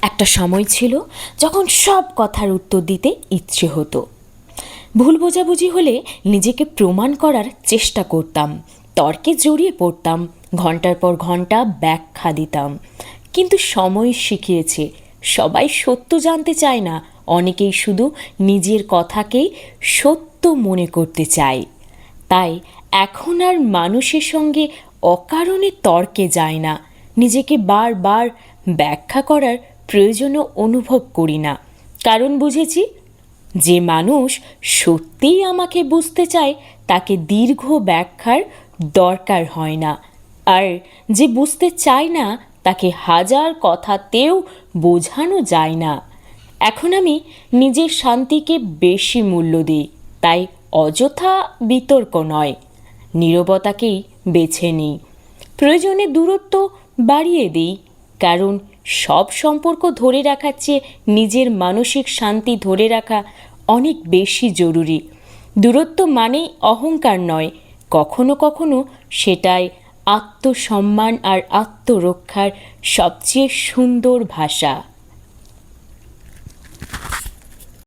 একটা সময় ছিল যখন সব কথার উত্তর দিতে ইচ্ছে হতো। ভুল বোঝাবুঝি হলে নিজেকে প্রমাণ করার চেষ্টা করতাম, তর্কে জড়িয়ে পড়তাম, ঘন্টার পর ঘন্টা ব্যাখ্যা দিতাম। কিন্তু সময় শিখিয়েছে সবাই সত্য জানতে চায় না, অনেকেই শুধু নিজের কথাকেই সত্য মনে করতে চায়। তাই এখন আর মানুষের সঙ্গে অকারণে তর্কে যায় না, নিজেকে বারবার ব্যাখ্যা করার প্রয়োজনও অনুভব করি না। কারণ বুঝেছি, যে মানুষ সত্যিই আমাকে বুঝতে চায় তাকে দীর্ঘ ব্যাখ্যার দরকার হয় না, আর যে বুঝতে চায় না তাকে হাজার কথাতেও বোঝানো যায় না। এখন আমি নিজের শান্তিকে বেশি মূল্য দিই, তাই অযথা বিতর্ক নয়, নীরবতাকেই বেছে নিই। প্রয়োজনে দূরত্ব বাড়িয়ে দিই, কারণ সব সম্পর্ক ধরে রাখার চেয়ে নিজের মানসিক শান্তি ধরে রাখা অনেক বেশি জরুরি। দূরত্ব মানেই অহংকার নয়, কখনো কখনো সেটাই আত্মসম্মান আর আত্মরক্ষার সবচেয়ে সুন্দর ভাষা।